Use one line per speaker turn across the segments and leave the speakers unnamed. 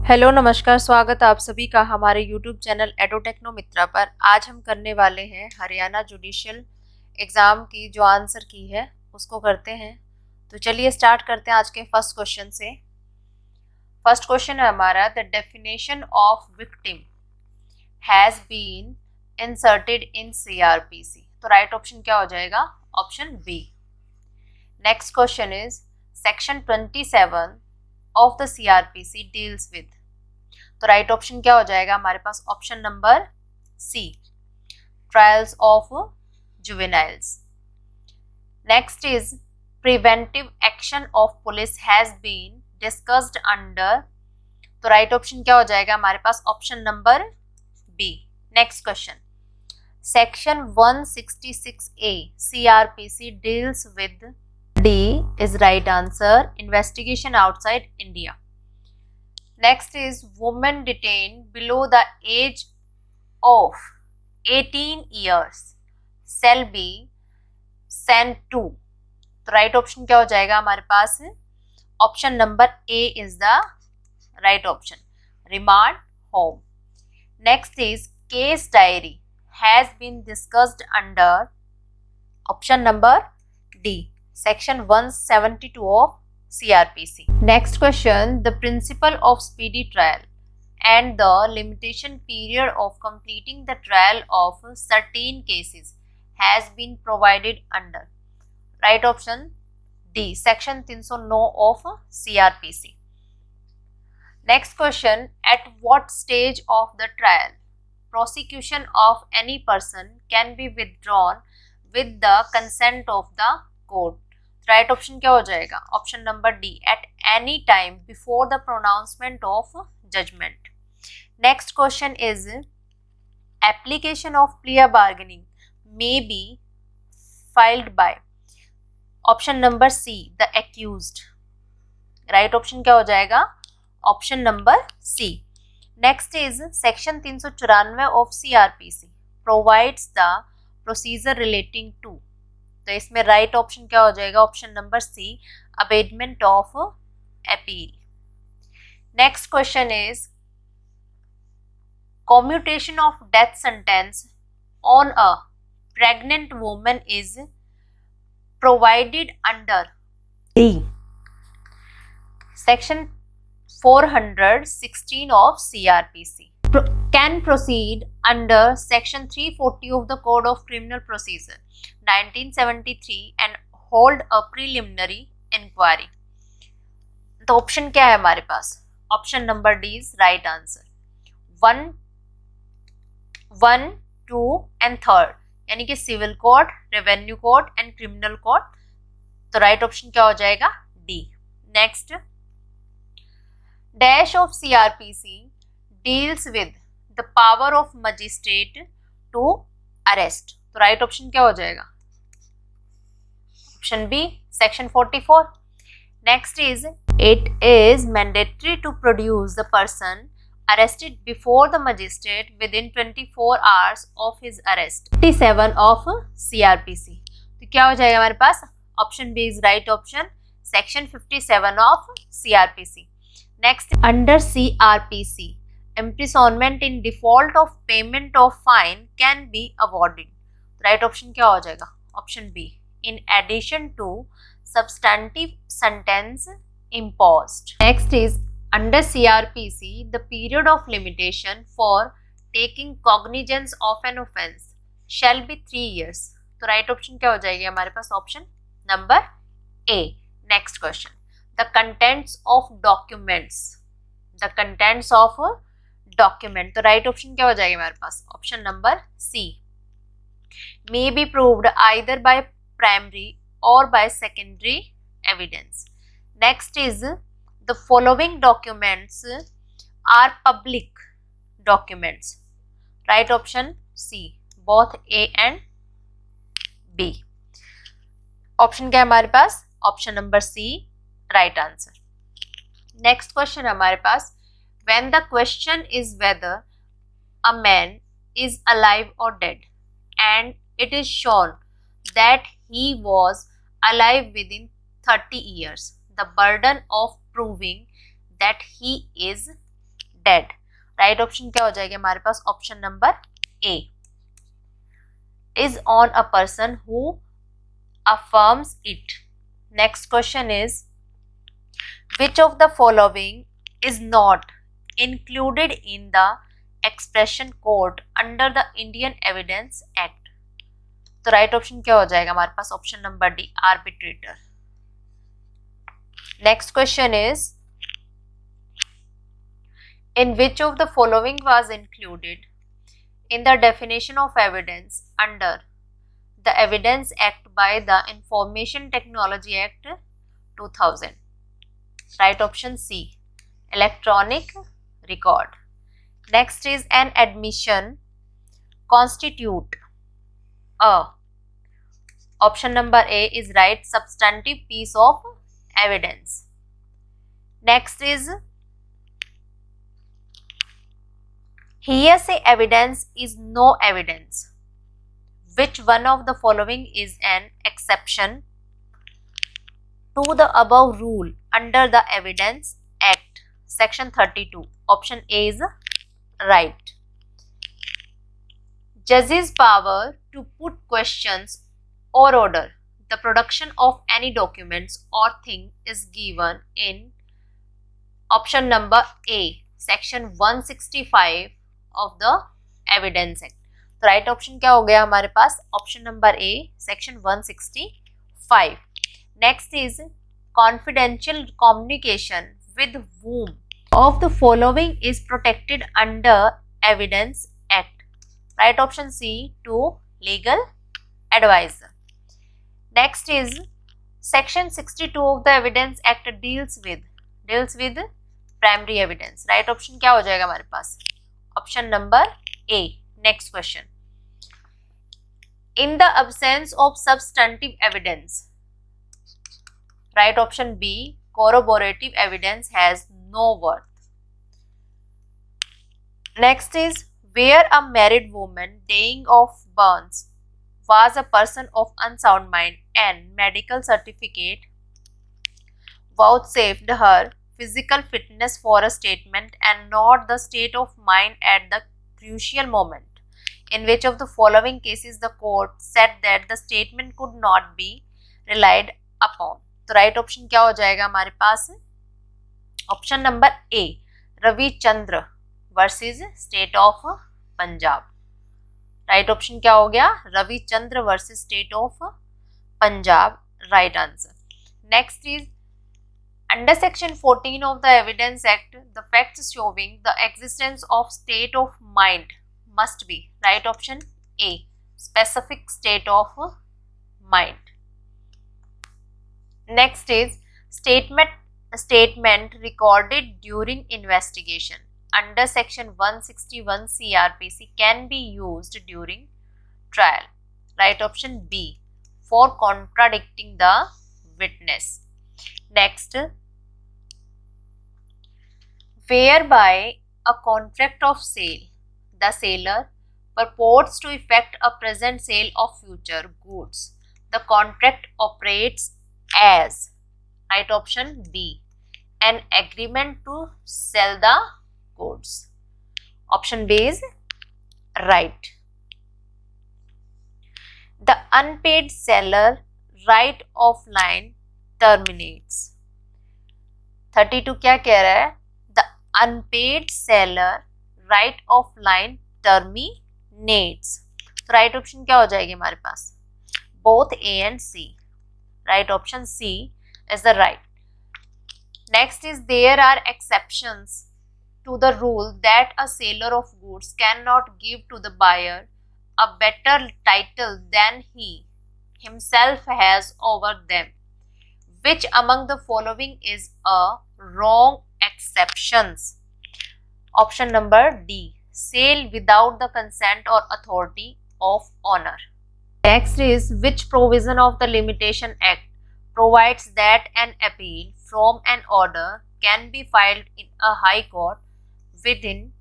Hello नमस्कार, स्वागत है आप सभी का हमारे यूट्यूब चैनल एडोटेक्नो मित्रा पर। आज हम करने वाले हैं हरियाणा जुडिशियल एग्ज़ाम की जो आंसर की है उसको करते हैं। तो चलिए स्टार्ट करते हैं आज के फर्स्ट क्वेश्चन से। फर्स्ट क्वेश्चन है हमारा, the definition of victim has been inserted in CrPC. तो राइट ऑप्शन क्या हो जाएगा? Option B. Next question is section 27 of the CrPC deals with. तो राइट ऑप्शन क्या हो जाएगा हमारे पास? Option number C, trials of juveniles. Next is preventive action of police has been discussed under. तो राइट ऑप्शन क्या हो जाएगा हमारे पास? Option number B. Next question, section 166A CrPC deals with. D is right answer, investigation outside India. Next is women detained below the age of 18 years shall be sent to। तो right option क्या हो जाएगा हमारे पास? Option number A is the right option, remand home. Next is case diary has been discussed under. Option number D, section 172 of CRPC. Next question, the principle of speedy trial and the limitation period of completing the trial of certain cases has been provided under. Right option D, section 309 of CRPC. Next question, at what stage of the trial prosecution of any person can be withdrawn with the consent of the court? Right option क्या हो जाएगा? Option number D, at any time before the pronouncement of judgment. Next question is application of plea bargaining may be filed by. Option number C, the accused. Right option क्या हो जाएगा? Option number C. Next is section 394 of CrPC provides the procedure relating to. तो इसमें right option क्या हो जाएगा? Option number C, abatement of appeal. Next question is commutation of death sentence on a pregnant woman is provided under D, section 416 of CRPC. Can proceed under section 340 of the Code of Criminal Procedure 1973 and hold a preliminary inquiry. तो option क्या है हमारे पास? Option number D is right answer, 1, 2 and 3, यानी कि civil code, revenue code and criminal code. तो right option क्या हो जाएगा? D. Next, dash of CrPC deals with the power of magistrate to arrest. तो राइट ऑप्शन क्या हो जाएगा? Option B, section 44। Next is it is mandatory to produce the person arrested before the magistrate with in 24 hours of his arrest. 57 of CrPC. तो क्या हो जाएगा हमारे पास? Option B is right option, section 57 of CrPC. Next, under CRPC, imprisonment in default of payment of fine can be awarded. Right option क्या हो जाएगा? Option B, in addition to substantive sentence imposed. Next is under CRPC, the period of limitation for taking cognizance of an offence shall be 3 years. तो right option क्या हो जाएगी हमारे पास? Option number A. Next question, the contents of documents, the contents of document। तो right option क्या हो जाएगा हमारे पास? Option number C, may be proved either by primary or by secondary evidence। next is the following documents are public documents। right option C, both A and B। Option क्या है हमारे पास? Option number C, right answer. Next question हमारे पास, when the question is whether a man is alive और dead and it is shown that he was alive within 30 years, the burden of proving that he is dead. Right option क्या हो जाएगा हमारे पास? Option number A. Is on a person who affirms it. Next question is which of the following is not included in the expression code under the Indian Evidence Act? तो right option क्या हो जाएगा हमारे पास? Option number D, arbitrator. Next question is in which of the following was included in the definition of evidence under the Evidence Act by the Information Technology Act 2000? Right option C, electronic record. Next is an admission constitute a, option number A is right, substantive piece of evidence. Next is hearsay evidence is no evidence. Which one of the following is an exception to the above rule under the Evidence Act section 32? Option A is right. Judge's power to put questions or order the production of any documents or thing is given in option number A, section 165 of the Evidence Act. तो right option क्या हो गया हमारे पास? Option number A, section 165. Next is confidential communication with whom of the following is protected under Evidence Act? Right option C, to legal advisor. Next is section 62 of the Evidence Act deals with primary evidence. Right option क्या हो जाएगा हमारे पास? Option number A. Next question. In the absence of substantive evidence, right option B, corroborative evidence has no worth. Next is where a married woman dying of burns was a person of unsound mind and medical certificate vouchsafed her physical fitness for a statement and not the state of mind at the crucial moment. In which of the following cases the court said that the statement could not be relied upon? तो right option क्या हो जाएगा हमारे पास? Option number A, Ravichandra versus state of Punjab. Right option क्या हो गया? Ravichandra versus state of Punjab. Right answer. Next is under section 14 of the Evidence Act, the facts showing the existence of state of mind must be, right option A, specific state of mind. Next is statement recorded during investigation under section 161 CRPC can be used during trial. Right option B, for contradicting the witness. Next, whereby a contract of sale, the seller purports to effect a present sale of future goods, the contract operates as, right option B, an agreement to sell the goods. Option B is right. The unpaid seller right of line terminates. 32 क्या कह रहा है? The unpaid seller right of line terminates. तो right option क्या हो जाएगी हमारे पास? Both A and C. Right option C is the right. Next is there are exceptions to the rule that a seller of goods cannot give to the buyer a better title than he himself has over them. Which among the following is a wrong exceptions? Option number D, sale without the consent or authority of owner. Next is which provision of the Limitation Act provides that an appeal from an order can be filed in a high court within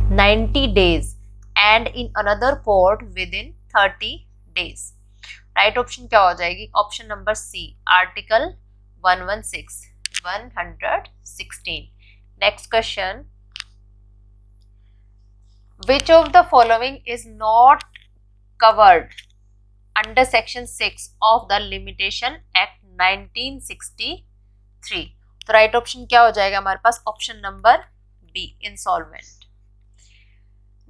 90 days and in another court within 30 days. Right option क्या हो जाएगी? Option number C, article 116. Next question, Which of the following is not covered under section 6 of the Limitation Act 1963? तो right option क्या हो जाएगा हमारे पास? Option number B, insolvent.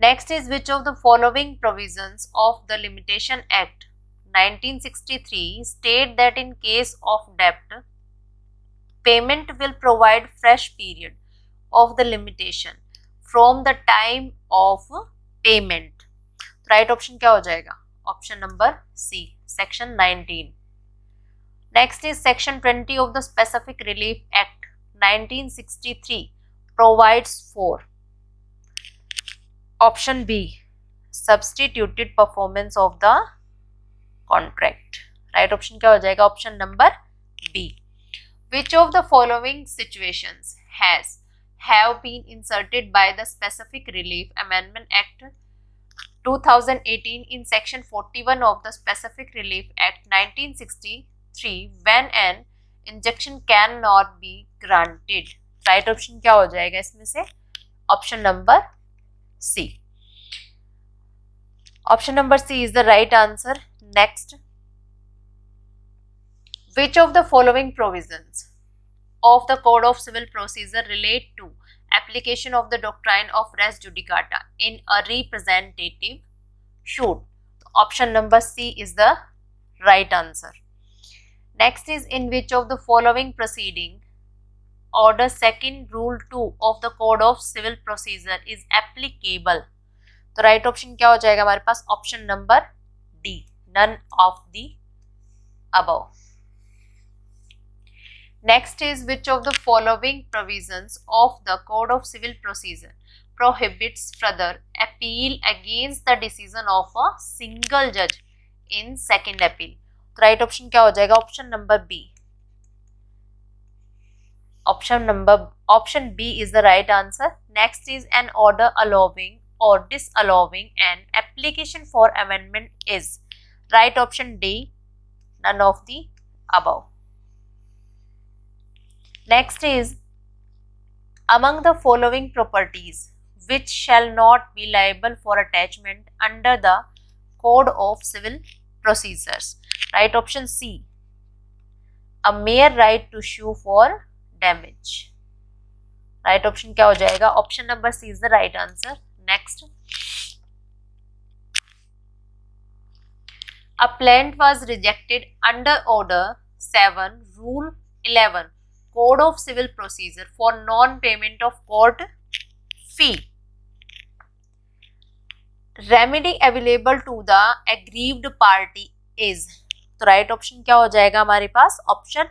Next is which of the following provisions of the limitation act 1963 state that in case of debt, payment will provide fresh period of the limitation from the time of payment. Right option क्या हो जाएगा? Option number C, section 19. Next is section 20 of the specific relief act 1963 provides for option B, substituted performance of the contract. Right option क्या हो जाएगा? Option number B. Which of the following situations have been inserted by the Specific Relief Amendment Act 2018 in section 41 of the Specific Relief Act 1963 when an injunction cannot be granted? Right option क्या हो जाएगा इसमें से? Option number C. Option number C is the right answer. Next, which of the following provisions of the Code of Civil Procedure relate to application of the doctrine of res judicata in a representative suit? Option number C is the right answer. Next is in which of the following proceeding order second rule 2 of the Code of Civil Procedure is applicable? तो right option क्या हो जाएगा हमारे पास? Option number D, none of the above. Next is which of the following provisions of the Code of Civil Procedure prohibits further appeal against the decision of a single judge in second appeal? तो right option क्या हो जाएगा? Option number B. Option B is the right answer. Next is an order allowing or disallowing an application for amendment is right option D, none of the above. Next is among the following properties which shall not be liable for attachment under the Code of Civil Procedures? Right option C, a mere right to sue for damage. Right option क्या हो जाएगा? Option number C is the right answer. Next, a plaint was rejected under order 7 rule 11 Code of Civil Procedure for non-payment of court fee. Remedy available to the aggrieved party is? तो right option क्या हो जाएगा हमारे पास? Option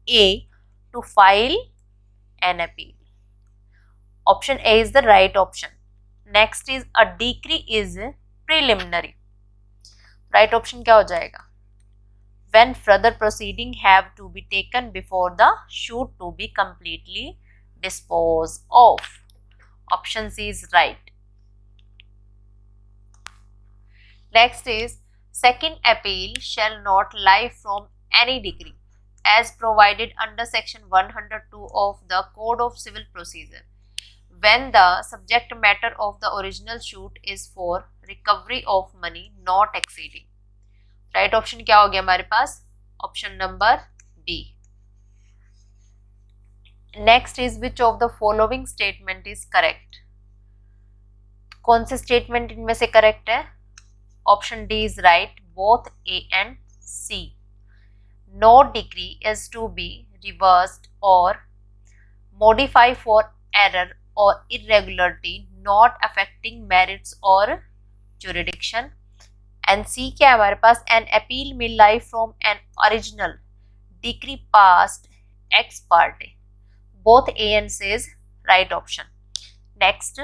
A, to file an appeal. Option A is the right option. Next is a decree is preliminary. Right option क्या हो जाएगा? When further proceeding have to be taken before the suit to be completely disposed of. Option C is right. Next is second appeal shall not lie from any decree as provided under section 102 of the Code of Civil Procedure when the subject matter of the original suit is for recovery of money not exceeding. Right option क्या हो गया हमारे पास? Option number D. Next is which of the following statement is correct? कौन से statement इनमें से correct है? Option D is right, both A and C. No degree is to be reversed और modify for error or irregularity not affecting merits or jurisdiction. And C क्या है हमारे पास? An appeal may lie from an original decree passed ex parte. Both A and C is right option. Next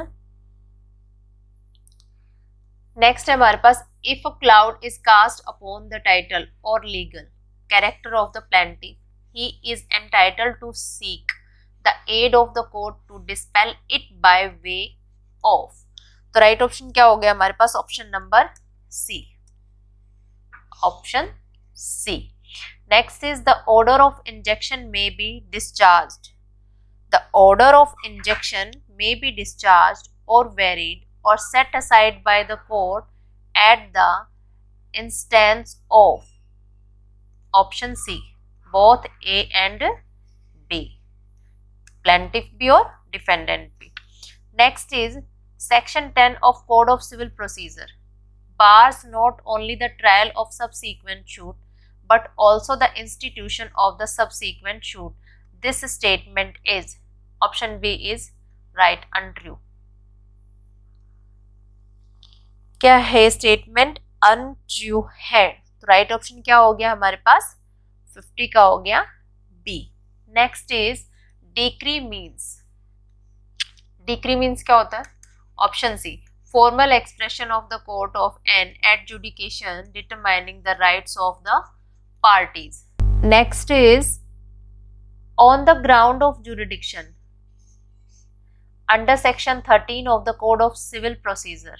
है हमारे पास if a cloud is cast upon the title or legal character of the plaintiff, he is entitled to seek the aid of the court to dispel it by way of. तो right option क्या हो गया हमारे पास? Option number C. Option C. Next is the order of injection may be discharged. The order of injection may be discharged or varied or set aside by the court at the instance of. Option C, both A and B. Plaintiff B or defendant B. Next is Section 10 of Code of Civil Procedure bars not only the trial of subsequent suit but also the institution of the subsequent suit. This statement is. Option B is right, untrue. क्या है statement? Untrue है। तो right option क्या हो गया हमारे पास? 50 का हो गया B. Next is decree means. Decree means क्या होता है? Option C, formal expression of the court of an adjudication determining the rights of the parties. Next is on the ground of jurisdiction under section 13 of the Code of Civil Procedure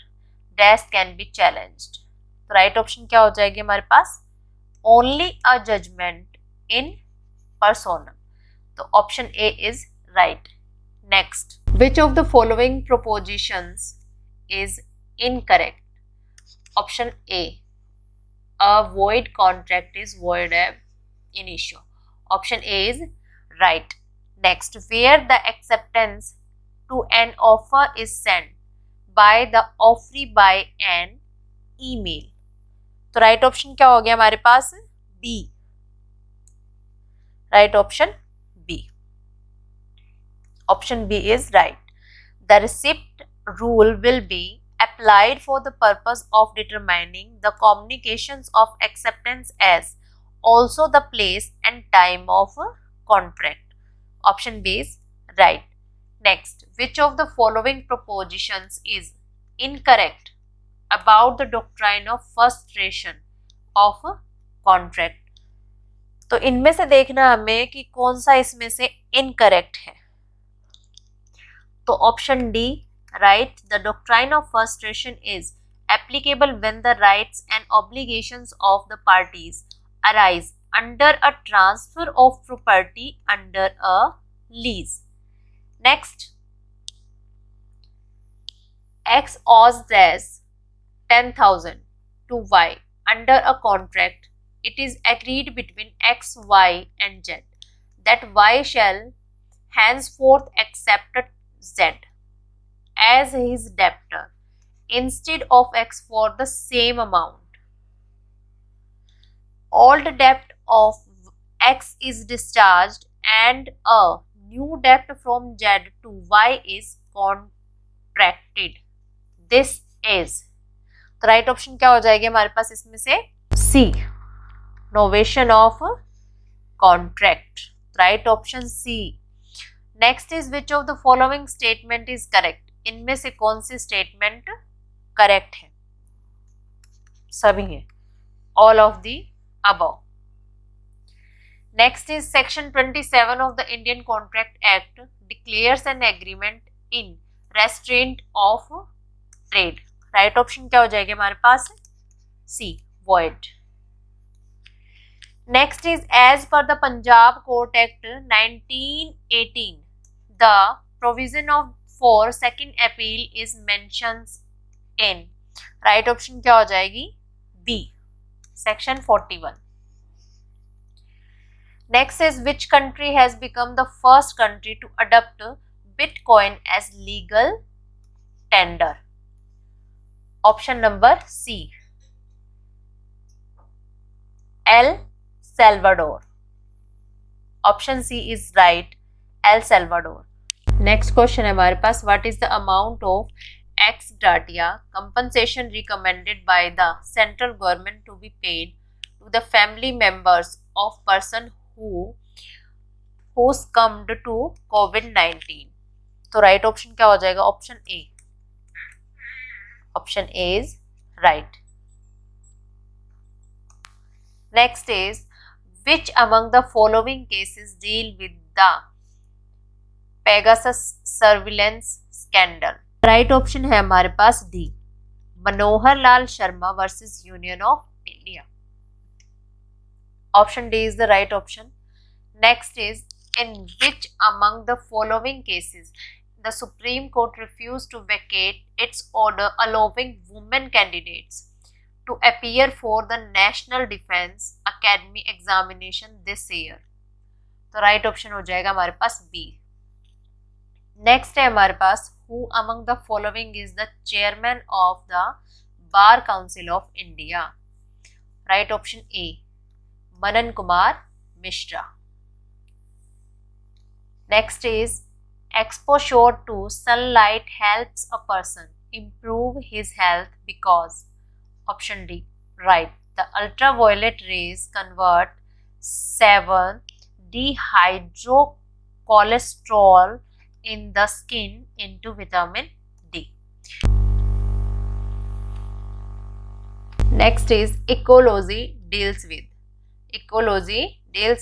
dash can be challenged. तो right option क्या हो जाएगी हमारे पास? Only अ judgement इन पर्सोनम। तो option A is right. Next, which of the following propositions is incorrect? Option A, a void contract is void ab initio. Option A is right. Next, where the acceptance to an offer is sent by the offeree by an email. तो right option क्या हो गया हमारे पास? B. Right option B. Option B is right. The receipt rule will be applied for the purpose of determining the communications of acceptance as also the place and time of a contract. Option B is right. Next, which of the following propositions is incorrect about the doctrine of frustration of a contract? तो इनमें से देखना हमें कि कौन सा इसमें से इनकरेक्ट है। तो option D right, the doctrine of frustration is applicable when the rights and obligations of the parties arise under a transfer of property under a lease. Next, X owes dash 10,000 to Y under a contract. It is agreed between X, Y and Z that Y shall henceforth accept Z as his debtor instead of X for the same amount. Old debt of X is discharged and a new debt from Z to Y is contracted. This is. तो right option क्या हो जाएगी हमारे पास इसमें से? C, novation of contract. Right option C. Next is which of the following statement is correct? इनमें से कौन सी स्टेटमेंट करेक्ट है? सभी है, all of the above. Next is section 27 of the Indian Contract Act declares an agreement in restraint of trade. Right option क्या हो जाएगा हमारे पास? C, void. Next is as per the Punjab Court Act 1918 the provision of for second appeal is mentions in. Right option क्या हो जाएगी? B, section 41। Next is which country has become the first country to adopt bitcoin as legal tender? Option number C, El Salvador. Option C is right, El Salvador. Next question है हमारे पास, what is the amount of ex gratia compensation recommended by the central government to be paid to the family members of person who succumbed to COVID-19? तो right option क्या हो जाएगा? Option A. Option A is right. Next is which among the following cases deal with the Pegasus surveillance scandal? Right option है हमारे पास D, Manohar Lal Sharma versus Union of India. Option D is the right option. Next is in which among the following cases the Supreme Court refused to vacate its order allowing women candidates to appear for the National Defense Academy examination this year? तो right option हो जाएगा हमारे पास B. Next है हमारे पास who among the following is the chairman of the Bar Council of India? Right option A Manan Kumar Mishra. Next is exposure to sunlight helps a person improve his health because? Option D, right, the ultraviolet rays convert 7 dehydrocholesterol in the skin into vitamin D. Next is ecology deals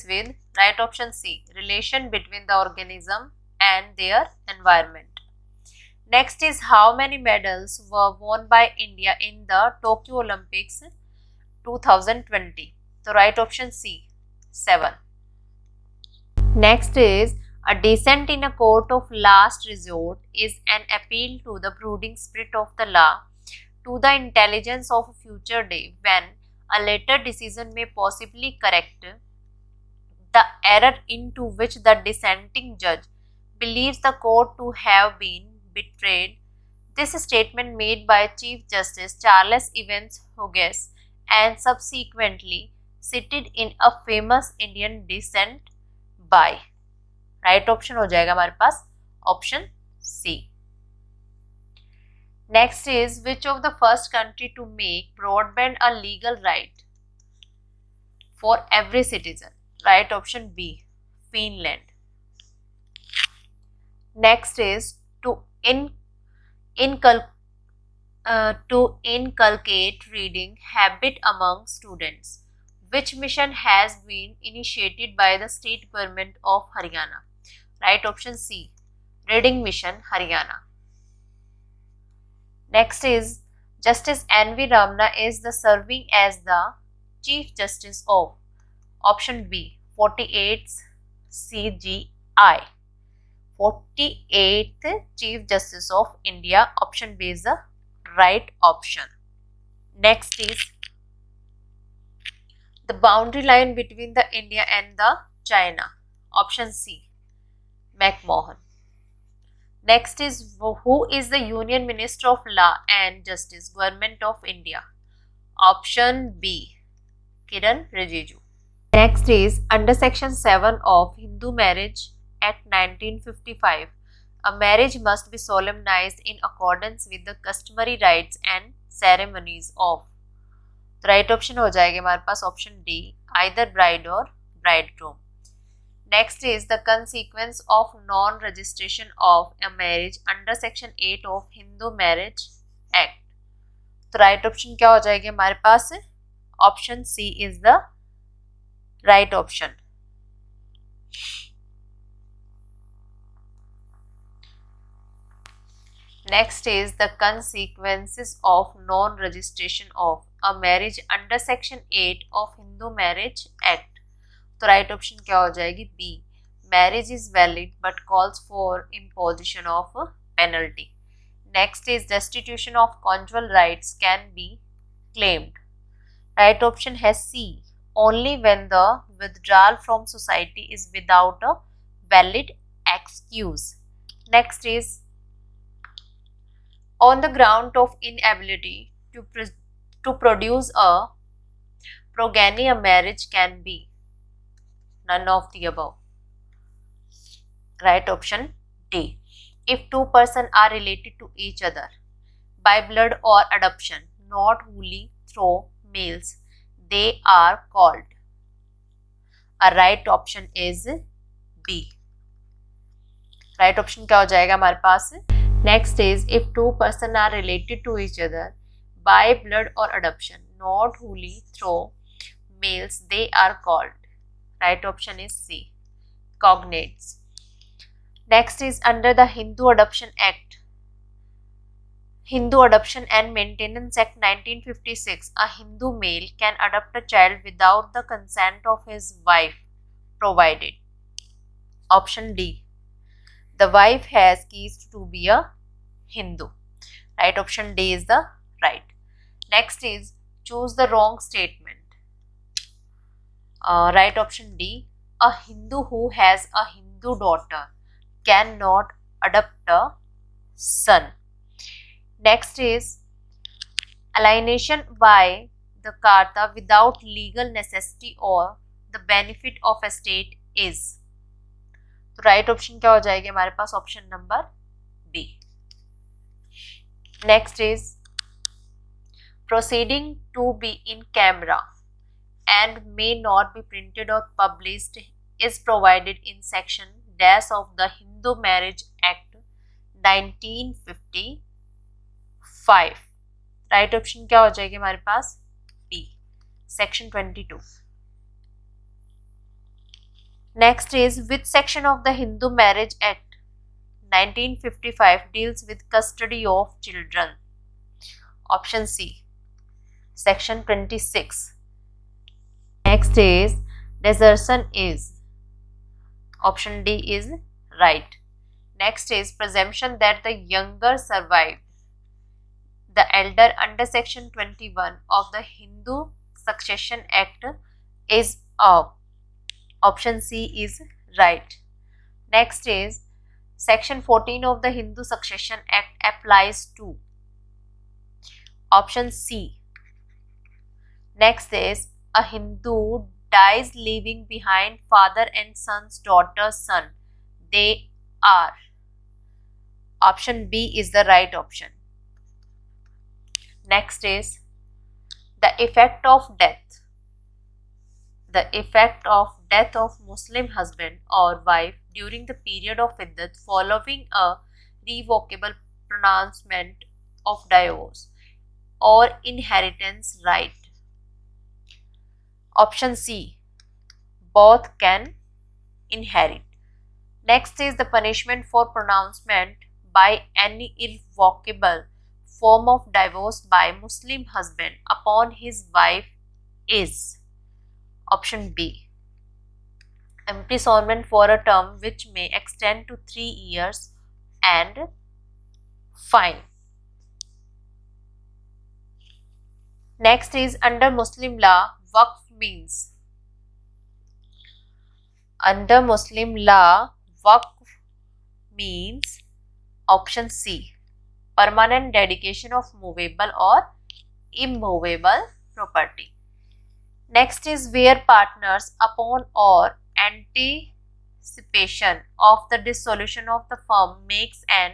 with right option C, relation between the organism and their environment. Next is how many medals were won by India in the Tokyo Olympics 2020? So right option C, 7. Next is a dissent in a court of last resort is an appeal to the brooding spirit of the law, to the intelligence of a future day when a later decision may possibly correct the error into which the dissenting judge believes the court to have been betrayed. This statement made by Chief Justice Charles Evans Hughes and subsequently cited in a famous Indian dissent by? Right option हो जाएगा हमारे पास option C. Next is which of the first country to make broadband a legal right for every citizen? Right option B Finland. Next is to inculcate reading habit among students. Which mission has been initiated by the state government of Haryana? Right option C, Reading Mission Haryana. Next is Justice N.V. Ramana is the serving as the Chief Justice of? Option B, 48th CGI. 48th Chief Justice of India. Option B is the right option. Next is the boundary line between the India and the China. Option C, McMahon. Next is who is the Union Minister of Law and Justice, Government of India? Option B, Kiran Rijiju. Next is under Section 7 of Hindu Marriage Act 1955, a marriage must be solemnized in accordance with the customary rites and ceremonies of? तो right option हो जाएगा हमारे पास option D, either bride और bridegroom. Next is the consequence of non registration of a marriage under section 8 of Hindu marriage act? तो right option क्या हो जाएगा हमारे पास? Option C is the right option. Next is the consequences of non-registration of a marriage under Section 8 of Hindu Marriage Act. तो right option क्या हो जाएगी? B, marriage is valid but calls for imposition of a penalty. Next is destitution of conjugal rights can be claimed. Right option has C, only when the withdrawal from society is without a valid excuse. Next is on the ground of inability to produce a progeny, a marriage can be? None of the above. Right option D, if two persons are related to each other by blood or adoption, not wholly through males, they are called? A right option is B. Right option क्या हो जाएगा हमारे पास? Next is if two persons are related to each other by blood or adoption, not wholly through males, they are called? Right option is C, cognates. Next is under the Hindu Adoption Act, Hindu Adoption and Maintenance Act 1956, a Hindu male can adopt a child without the consent of his wife, provided? Option D, The wife has caused to be a Hindu. Right, option D is the right. Next is choose the wrong statement. Right, option D. A Hindu who has a Hindu daughter cannot adopt a son. Next is alienation by the Karta without legal necessity or the benefit of a state is. तो right option क्या हो जाएगी हमारे पास? Option number B. Next is proceeding to be in camera and may not be printed or published is provided in section dash of the Hindu Marriage Act 1955. Right option क्या हो जाएगी हमारे पास? B, section 22. Next is which section of the Hindu marriage act 1955 deals with custody of children? Option C, section 26. Next is desertion is. Option D is right. Next is presumption that the younger survived the elder under section 21 of the Hindu Succession Act is of. Option C is right. Next is section 14 of the Hindu Succession Act applies to. Option C. Next is a Hindu dies leaving behind father and son's daughter son. They are. Option B is the right option. Next is the effect of death. The effect of death of Muslim husband or wife during the period of iddat following a revocable pronouncement of divorce or inheritance right. Option C, both can inherit. Next is the punishment for pronouncement by any irrevocable form of divorce by Muslim husband upon his wife is. Option B, imprisonment for a term which may extend to 3 years and fine. Next is under Muslim law, waqf means. Under Muslim law, waqf means option C, permanent dedication of movable or immovable property. Next is where partners upon or anticipation of the dissolution of the firm makes an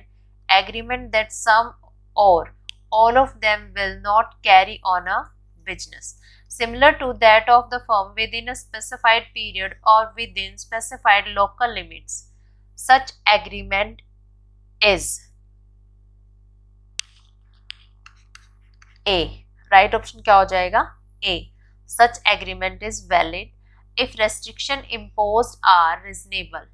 agreement that some or all of them will not carry on a business similar to that of the firm within a specified period or within specified local limits. Such agreement is A. Right option क्या हो जाएगा? A. Such agreement is valid if restriction imposed are reasonable,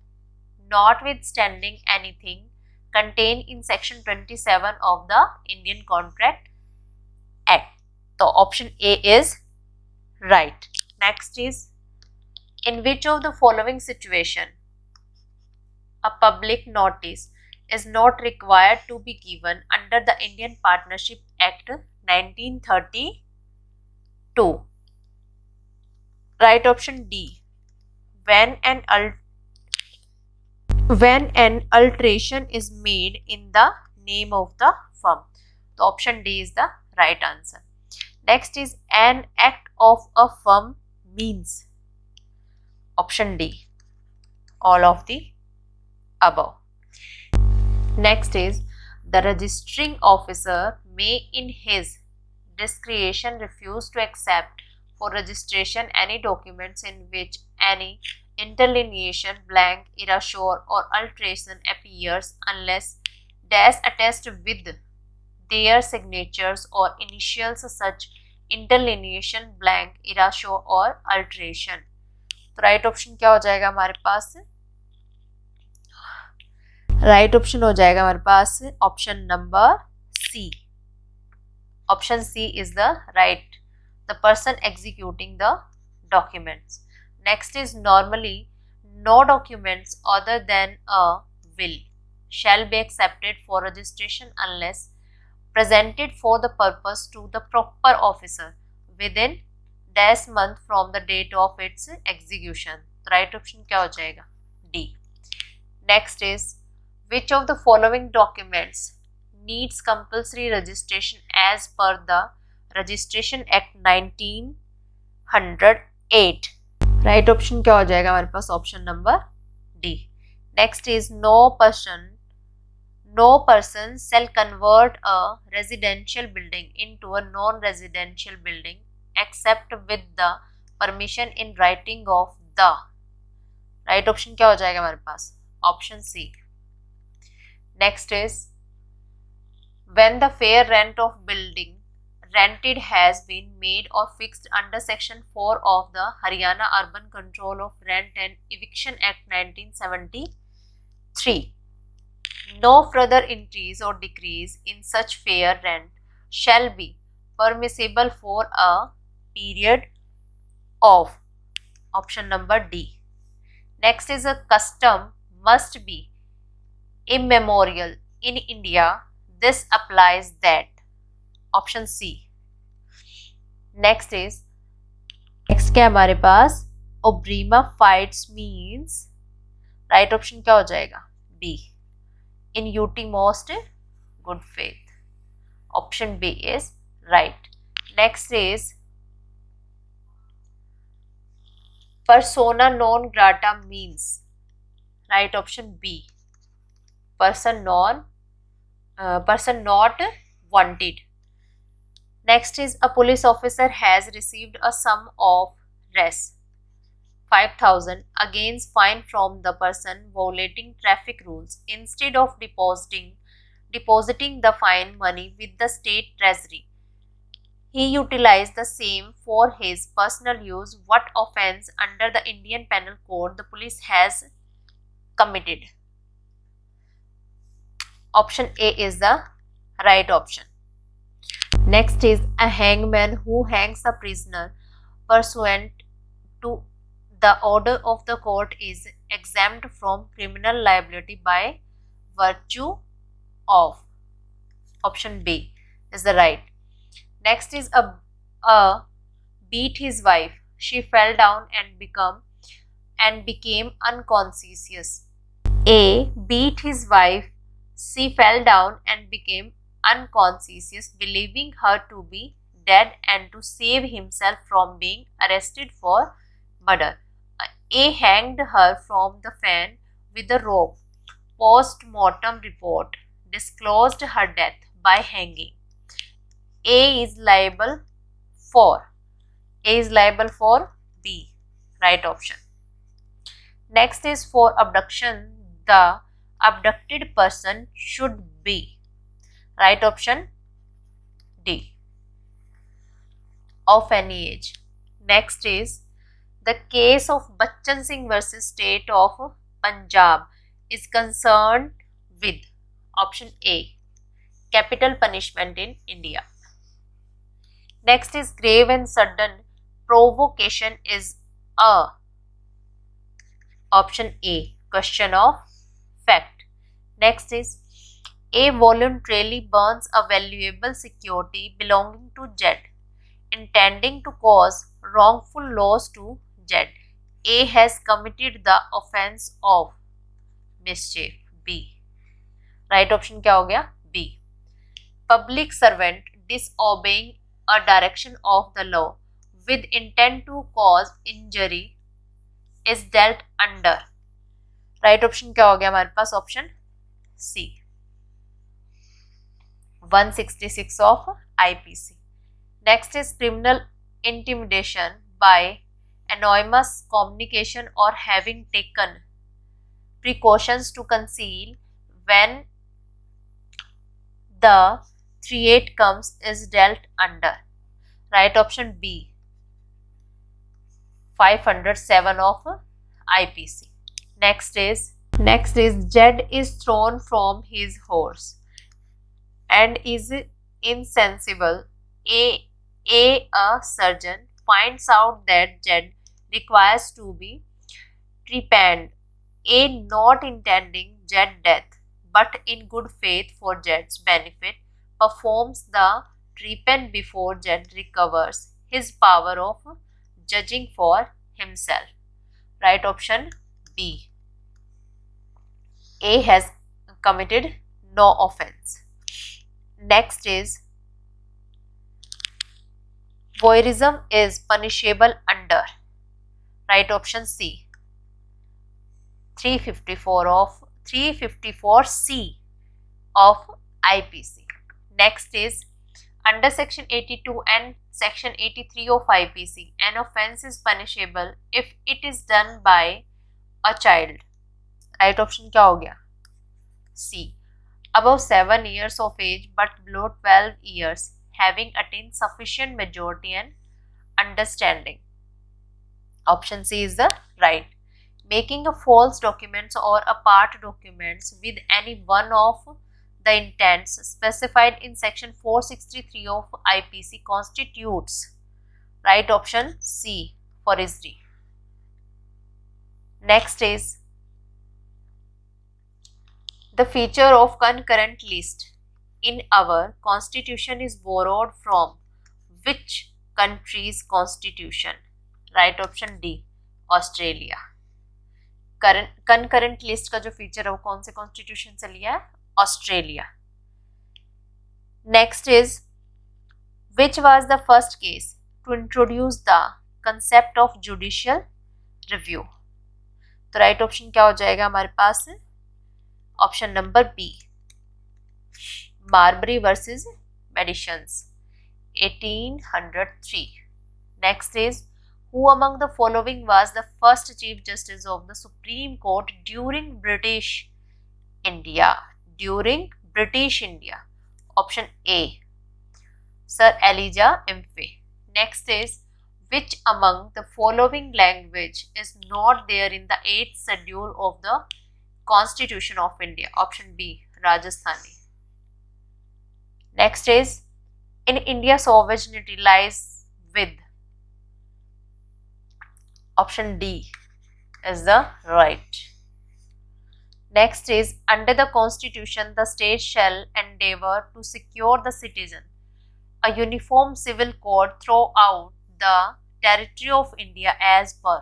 notwithstanding anything contained in section 27 of the Indian Contract Act. So option A is right. Next is in which of the following situation a public notice is not required to be given under the Indian Partnership Act 1932? Right option D, when an alteration is made in the name of the firm. So option D is the right answer. Next is an act of a firm means. Option D, all of the above. Next is the registering officer may in his discretion refuse to accept for registration any documents in which any interlineation, blank, erasure or alteration appears unless dash attest with their signatures or initials such interlineation, blank, erasure or alteration. तो right option क्या हो जाएगा हमारे पास? Right option हो जाएगा हमारे पास option number C. Option C is the right. The person executing the documents. Next is normally no documents other than a will shall be accepted for registration unless presented for the purpose to the proper officer within dash month from the date of its execution. Right option क्या हो जाएगा? D. Next is which of the following documents needs compulsory registration as per the Registration Act 1908? Right option क्या हो जाएगा हमारे पास? Option number D. Next is no person shall convert a residential building into a non-residential building except with the permission in writing of the. Right option क्या हो जाएगा हमारे पास? Option C. Next is when the fair rent of building rented has been made or fixed under section 4 of the Haryana Urban Control of Rent and Eviction Act 1973. No further increase or decrease in such fair rent shall be permissible for a period of. Option number D. Next is a custom must be immemorial in India. This applies that. Option C. Next क्या हमारे पास? Obrima fights means. Right option क्या हो जाएगा? B. In utmost good faith. Option B is right. Next is persona non grata means. Right option B. Person not wanted. Next is a police officer has received a sum of Rs. 5,000 against fine from the person violating traffic rules. Instead of depositing the fine money with the state treasury, he utilized the same for his personal use. What offence under the Indian Penal Code the police has committed? Option A is the right option. Next is a hangman who hangs a prisoner pursuant to the order of the court is exempt from criminal liability by virtue of. Option B is the right. Next is a beat his wife. She fell down and became unconscious. A beat his wife. She fell down and became unconscious, believing her to be dead and to save himself from being arrested for murder. A hanged her from the fan with a rope. Post-mortem report disclosed her death by hanging. A is liable for B. Right option. Next is for abduction. The abducted person should be. Right option D. Of any age. Next is the case of Bachchan Singh versus State of Punjab is concerned with. Option A. Capital punishment in India. Next is grave and sudden provocation is a. Option A. Question of fact. Next is A voluntarily burns a valuable security belonging to Z, intending to cause wrongful loss to Z. A has committed the offense of mischief. B. Right option क्या हो गया? B. Public servant disobeying a direction of the law with intent to cause injury is dealt under. Right option क्या हो गया हमारे पास? Option C. 166 of IPC. Next is criminal intimidation by anonymous communication or having taken precautions to conceal when the threat comes is dealt under. Right option B. 507 of IPC. Next is Jed is thrown from his horse and is insensible. A surgeon finds out that Jed requires to be trepaned. A not intending Jed death. but in good faith for Jed's benefit, performs the treatment before Jed recovers his power of judging for himself. Right option B. A has committed no offense. Next is voyeurism is punishable under. Right option C. 354C of IPC. Next is under section 82 and section 83 of IPC, an offense is punishable if it is done by a child. Right option क्या हो गया? C. Above 7 years of age but below 12 years, having attained sufficient majority and understanding. Option C is the right. Making a false documents or a part documents with any one of the intents specified in section 463 of IPC constitutes. Right option C, forgery. Next is the feature of concurrent list in our constitution is borrowed from which country's constitution? Right option D, Australia. Concurrent list का जो feature है वो कौन से constitution से लिया है? Australia. Next is which was the first case to introduce the concept of judicial review? तो राइट ऑप्शन क्या हो जाएगा हमारे पास? Option number B, Marbury versus Madison 1803. Next is who among the following was the first Chief Justice of the Supreme Court during British India? During British India. Option A, Sir Elijah Impey. Next is which among the following language is not there in the 8th schedule of the Constitution of India? Option B, Rajasthani. Next is in India sovereignty lies with. Option D is the right. Next is under the constitution the state shall endeavor to secure the citizen a uniform civil code throughout the territory of India as per.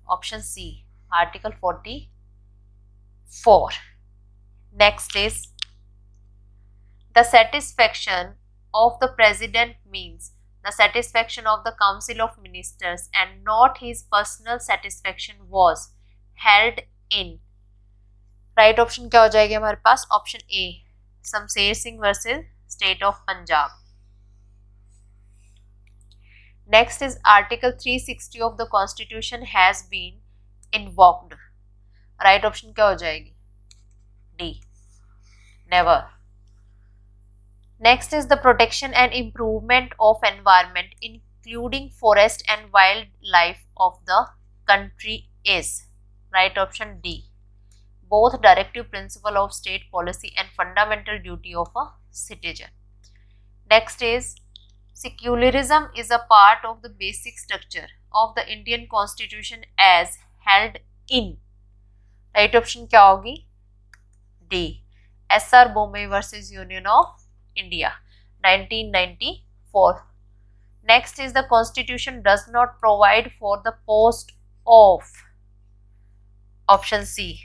Option C, article 44. Next is the satisfaction of the president means the satisfaction of the council of ministers and not his personal satisfaction was held in. Right option क्या हो जाएगा हमारे पास? Option A, Shamsher Singh versus state of Punjab. Next is article 360 of the constitution has been invoked. Right option क्या हो जाएगी? D, never. Next is the protection and improvement of environment including forest and wildlife of the country is. Right option D, both directive principle of state policy and fundamental duty of a citizen. Next is secularism is a part of the basic structure of the Indian Constitution as held in. Right option क्या होगी? D, SR Bombay versus Union of India 1994. Next is the constitution does not provide for the post of. Option C,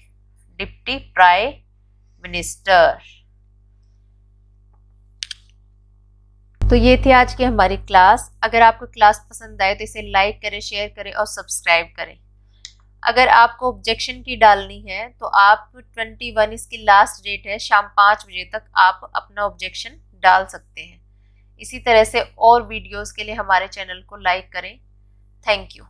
Deputy Prime Minister. तो ये थी आज की हमारी class. अगर आपको क्लास पसंद आए तो इसे लाइक करें, शेयर करें और सब्सक्राइब करें. अगर आपको ऑब्जेक्शन की डालनी है तो आप 21, इसकी लास्ट डेट है, शाम 5 बजे तक आप अपना ऑब्जेक्शन डाल सकते हैं. इसी तरह से और वीडियोस के लिए हमारे चैनल को लाइक करें. Thank you.